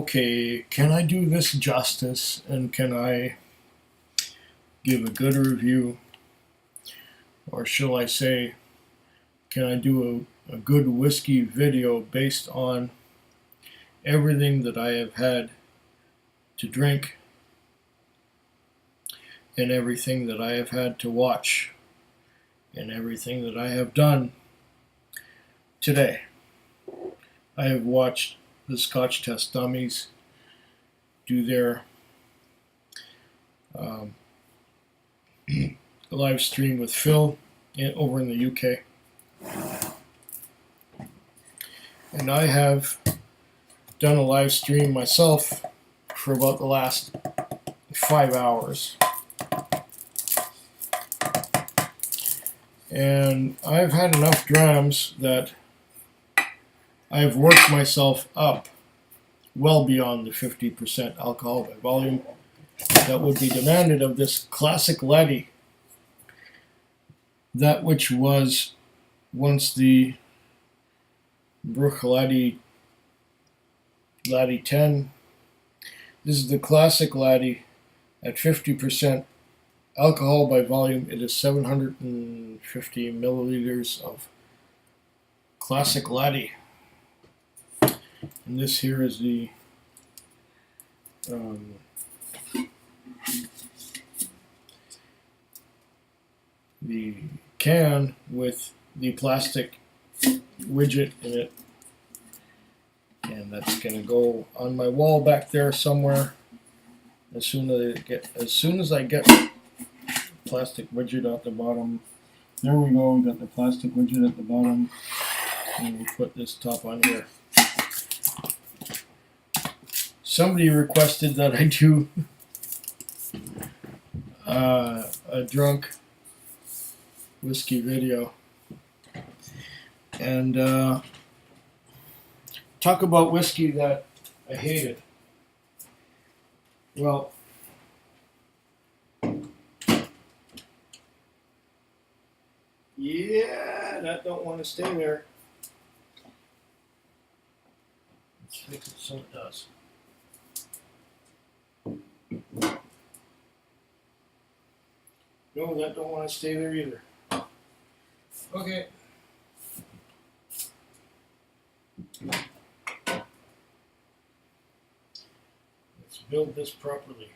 Okay, can I do this justice, and can I give a good review? Or shall I say, can I do a good whiskey video based on everything that I have had to drink and everything that I have had to watch and everything that I have done today? I have watched the Scotch Test Dummies do their live stream with Phil over in the UK. And I have done a live stream myself for about the last 5 hours. And I've had enough drams that I've worked myself up well beyond the 50% alcohol by volume that would be demanded of this classic Laddie, that which was once the Bruichladdich Laddie 10. This is the classic Laddie at 50% alcohol by volume. It is 750 milliliters of classic Laddie. And this here is the can with the plastic widget in it, and that's going to go on my wall back there somewhere as soon as I get the plastic widget at the bottom. There we go, we got the plastic widget at the bottom, and we put this top on here. Somebody requested that I do a drunk whiskey video and talk about whiskey that I hated. Well, yeah, that don't want to stay there. Let's fix it so it does. No, that don't want to stay there either. Okay. Let's build this properly.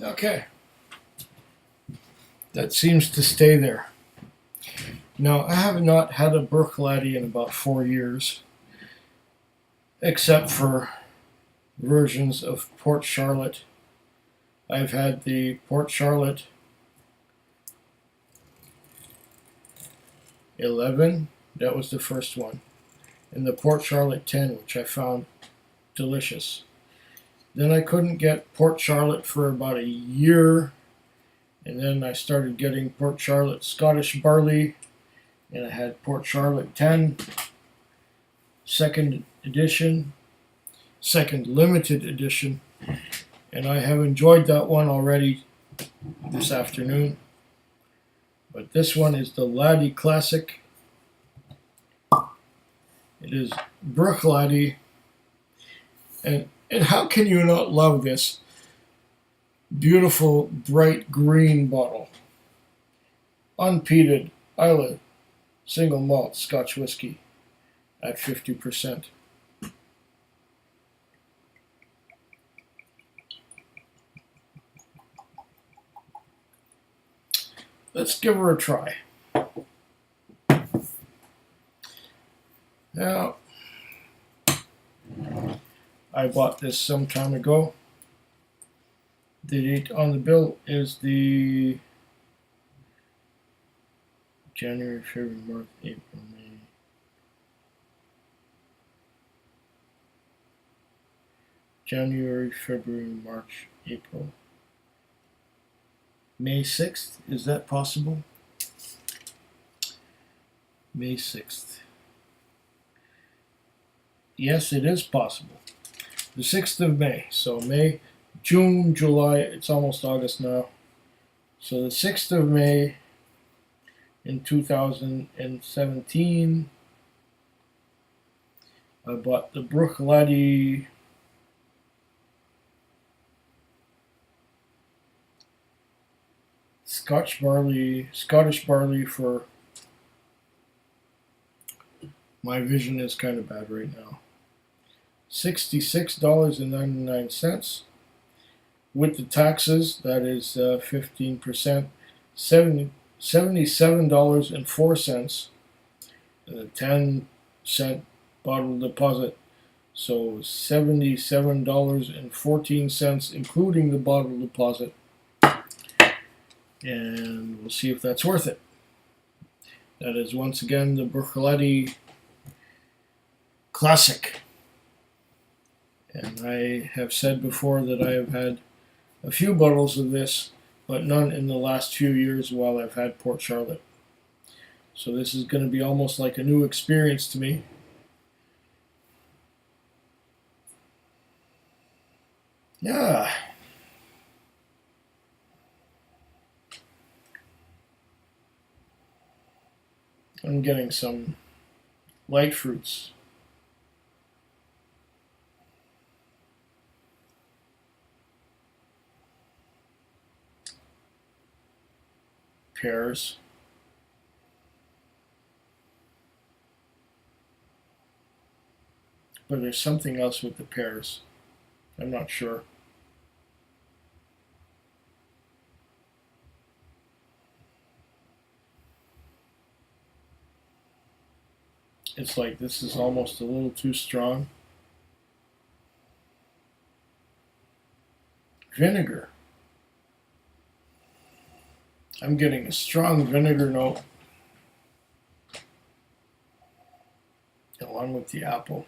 Okay, that seems to stay there. Now, I have not had a Bruichladdich in about 4 years, except for versions of Port Charlotte. I've had the Port Charlotte 11, that was the first one, and the Port Charlotte 10, which I found delicious. Then I couldn't get Port Charlotte for about a year, and then I started getting Port Charlotte Scottish Barley, and I had Port Charlotte 10, second limited edition, and I have enjoyed that one already this afternoon. But this one is the Laddie Classic. It is Bruichladdich, and how can you not love this beautiful bright green bottle? Unpeated Islay single malt Scotch Whisky at 50%. Let's give her a try. Now, I bought this some time ago. The date on the bill is the January, February, March, April, May. January, February, March, April. May 6th, is that possible? May 6th. Yes, it is possible. The 6th of May. So May, June, July, it's almost August now. So the 6th of May in 2017, I bought the Bruichladdich Scottish barley for, my vision is kind of bad right now, $66.99. With the taxes, that is 15%, $77.04, and a 10-cent bottle deposit. So $77.14, including the bottle deposit. And we'll see if that's worth it. That is once again the Bruichladdich Classic. And I have said before that I have had a few bottles of this, but none in the last few years while I've had Port Charlotte. So this is going to be almost like a new experience to me. Yeah. I'm getting some light fruits. Pears. But there's something else with the pears. I'm not sure. It's like this is almost a little too strong. Vinegar. I'm getting a strong vinegar note along with the apple.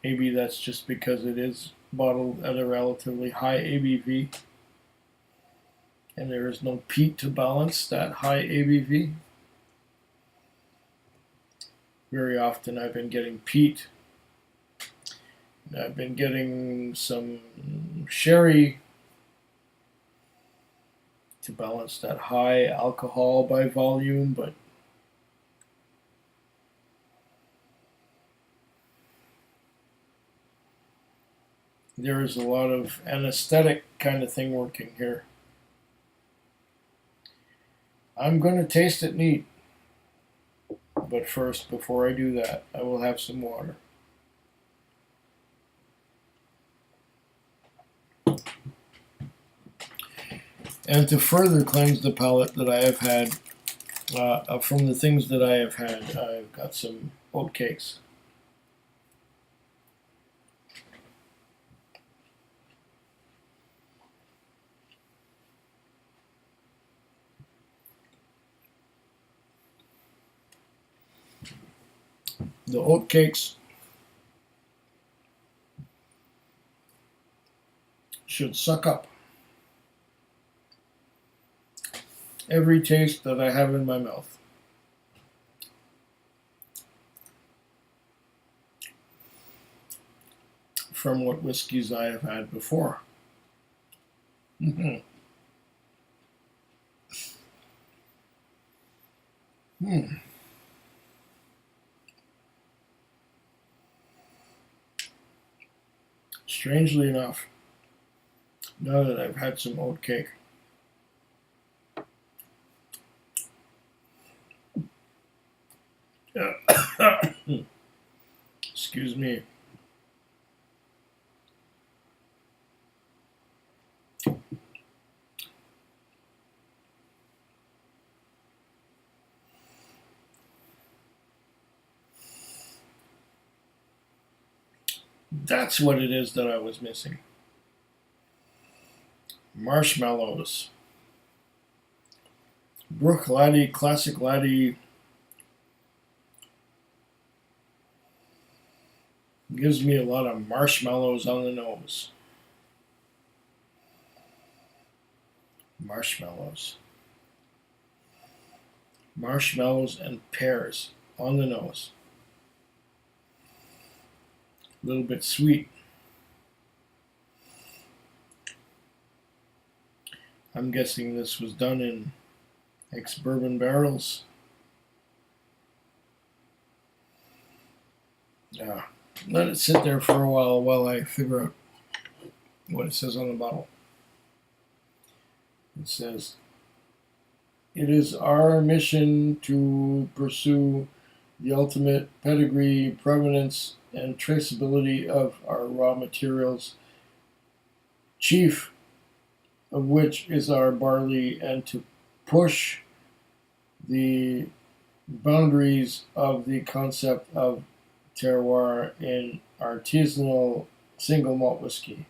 Maybe that's just because it is bottled at a relatively high ABV and there is no peat to balance that high ABV. Very often I've been getting peat. I've been getting some sherry to balance that high alcohol by volume, but there is a lot of anesthetic kind of thing working here. I'm going to taste it neat, but first, before I do that, I will have some water. And to further cleanse the palate that I have had, from the things that I have had, I've got some oat cakes. The oat cakes should suck up every taste that I have in my mouth. From what whiskeys I have had before. Strangely enough, now that I've had some oat cake, excuse me. That's what it is that I was missing. Marshmallows. Bruichladdich, classic Laddie, gives me a lot of marshmallows on the nose. Marshmallows. Marshmallows and pears on the nose. A little bit sweet. I'm guessing this was done in ex-bourbon barrels. Yeah. Let it sit there for a while I figure out what it says on the bottle. It says, "It is our mission to pursue the ultimate pedigree, provenance, and traceability of our raw materials, chief of which is our barley, and to push the boundaries of the concept of terroir in artisanal single malt whiskey."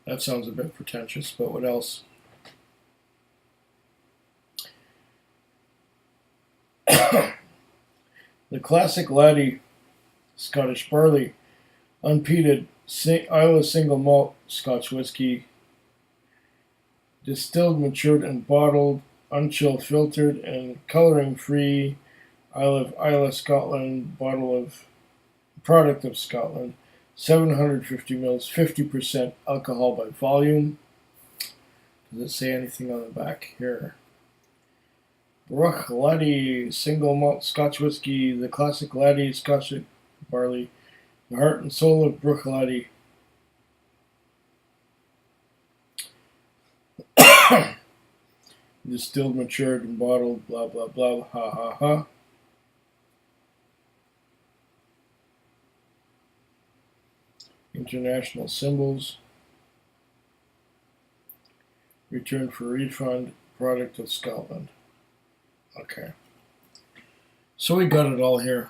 That sounds a bit pretentious, but what else? The classic Laddie Scottish barley, unpeated Islay single malt Scotch whisky, distilled, matured, and bottled, unchilled, filtered, and coloring free. Islay, Scotland, product of Scotland, 750 mils, 50% alcohol by volume. Does it say anything on the back here? Bruichladdich single malt Scotch whisky, the classic Laddie Scotch barley, the heart and soul of Bruichladdich. Distilled, matured, and bottled, blah blah blah, ha ha ha. International symbols. Return for refund. Product of Scotland. Okay. So we got it all here.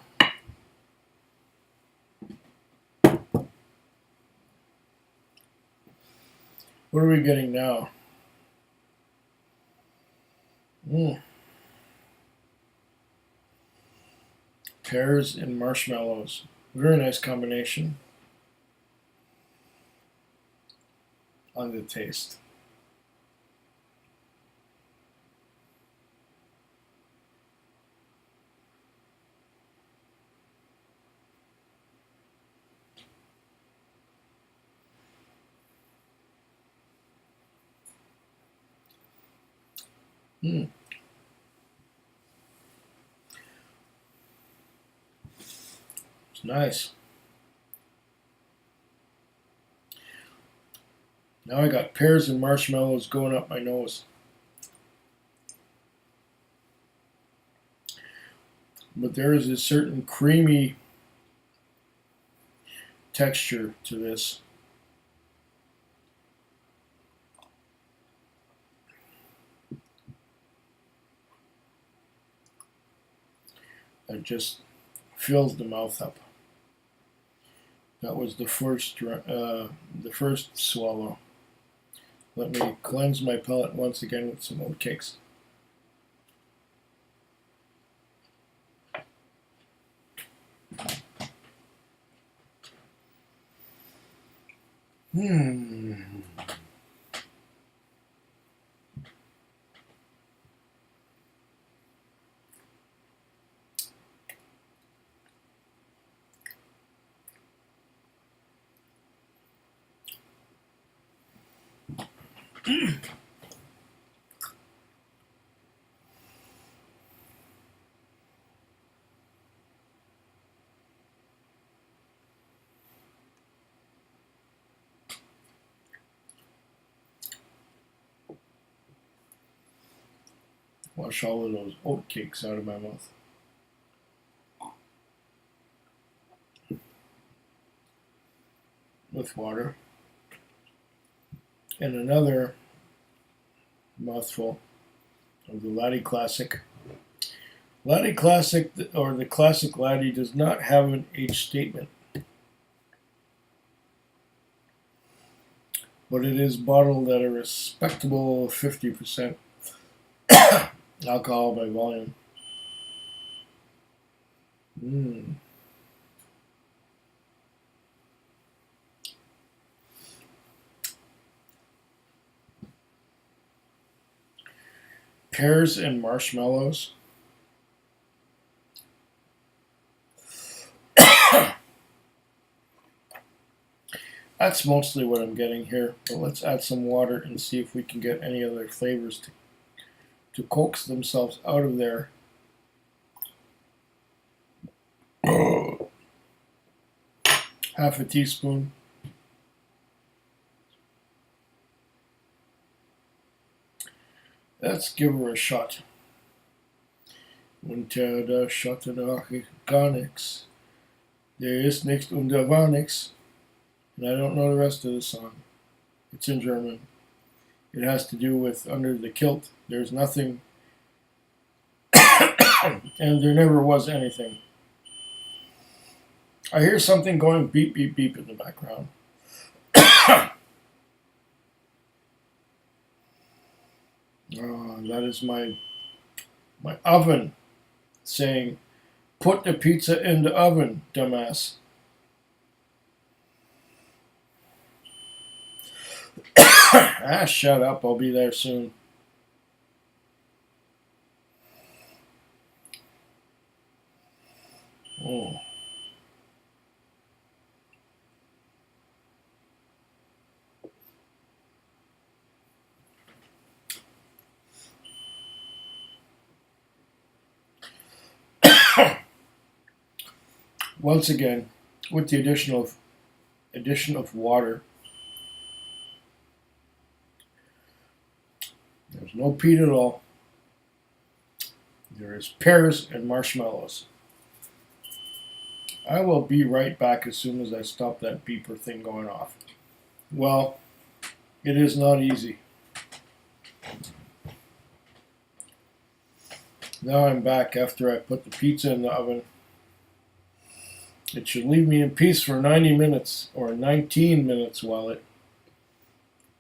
What are we getting now? Pears and marshmallows. Very nice combination on the taste. It's nice. Now I got pears and marshmallows going up my nose. But there is a certain creamy texture to this. That just fills the mouth up. That was the first swallow. Let me cleanse my palate once again with some oat cakes. Wash all of those oat cakes out of my mouth. With water. And another mouthful of the Laddie Classic. Laddie Classic, or the Classic Laddie, does not have an age statement, but it is bottled at a respectable 50% Alcohol by volume. Pears and marshmallows. That's mostly what I'm getting here, but let's add some water and see if we can get any other flavors to coax themselves out of there. Half a teaspoon. Let's give her a shot. Unter der Schotte gar nichts. There is nichts unter war nichts. And I don't know the rest of the song. It's in German. It has to do with under the kilt. There's nothing. And there never was anything. I hear something going beep, beep, beep in the background. That is my oven saying, put the pizza in the oven, dumbass. Shut up. I'll be there soon. Oh. Once again, with the addition of water, there's no peat at all. There is pears and marshmallows. I will be right back as soon as I stop that beeper thing going off. Well, it is not easy. Now I'm back after I put the pizza in the oven. It should leave me in peace for 90 minutes or 19 minutes while it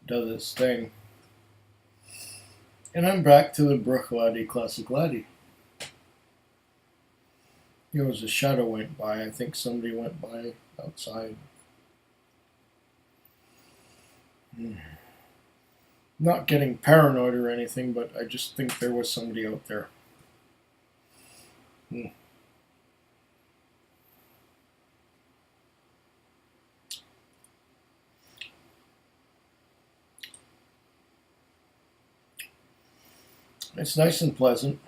does its thing. And I'm back to the Bruichladdich Classic Laddie. There was a shadow went by. I think somebody went by outside. Not getting paranoid or anything, but I just think there was somebody out there. It's nice and pleasant.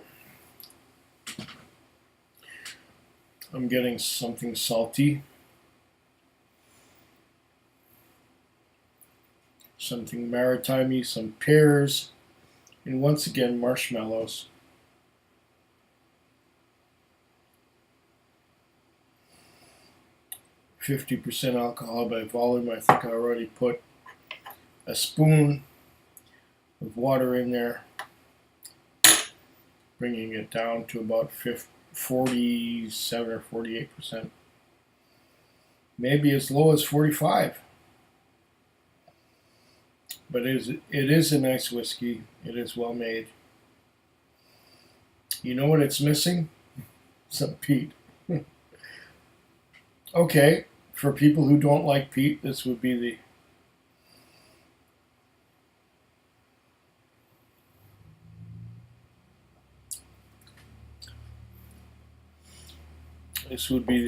I'm getting something salty, something maritimey, some pears, and once again marshmallows. %50 alcohol by volume. I think I already put a spoon of water in there, bringing it down to about 47 or 48%. Maybe as low as 45. But it is a nice whiskey. It is well made. You know what it's missing? Some peat. Okay, for people who don't like peat, this would be the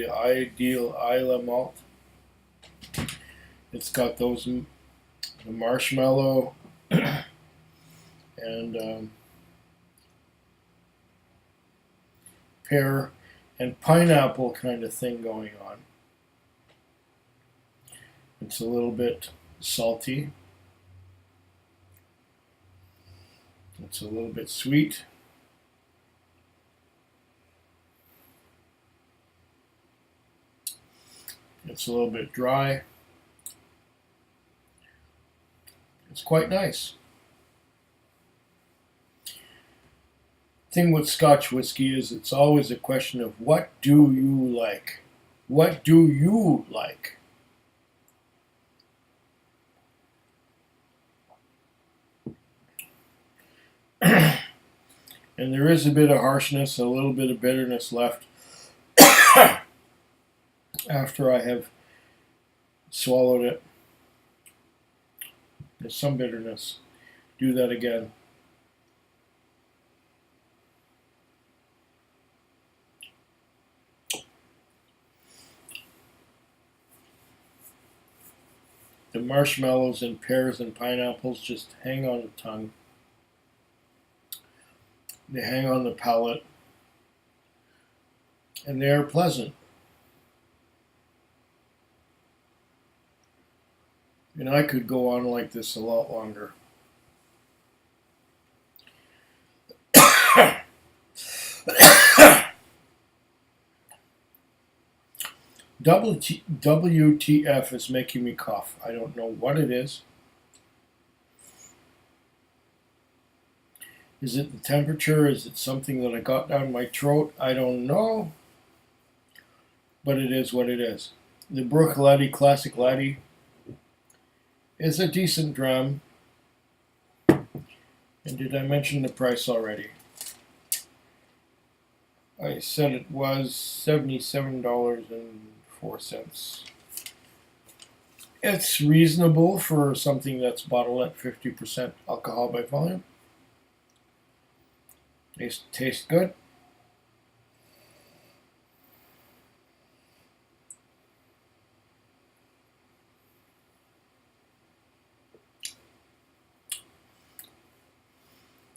ideal Islay malt. It's got the marshmallow and pear and pineapple kind of thing going on. It's a little bit salty. It's a little bit sweet. It's a little bit dry. It's quite nice. Thing with Scotch whiskey is it's always a question of what do you like? What do you like? And there is a bit of harshness, a little bit of bitterness left after I have swallowed it. There's some bitterness. Do that again. The marshmallows and pears and pineapples just hang on the tongue. They hang on the palate. And they are pleasant. And I could go on like this a lot longer. WTF is making me cough. I don't know what it is. Is it the temperature? Is it something that I got down my throat? I don't know. But it is what it is. The Bruichladdich Classic Laddie is a decent dram. And did I mention the price already? I said it was $77.04. It's reasonable for something that's bottled at 50% alcohol by volume. Tastes good.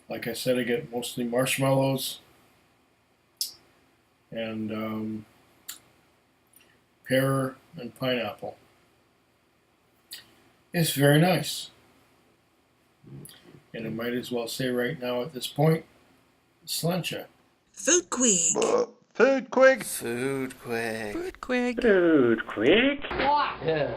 Like I said, I get mostly marshmallows and pear and pineapple. It's very nice. And I might as well say right now at this point, slancha. Food quick. Food quick. Food quick. Food quick. Food quick. Yeah.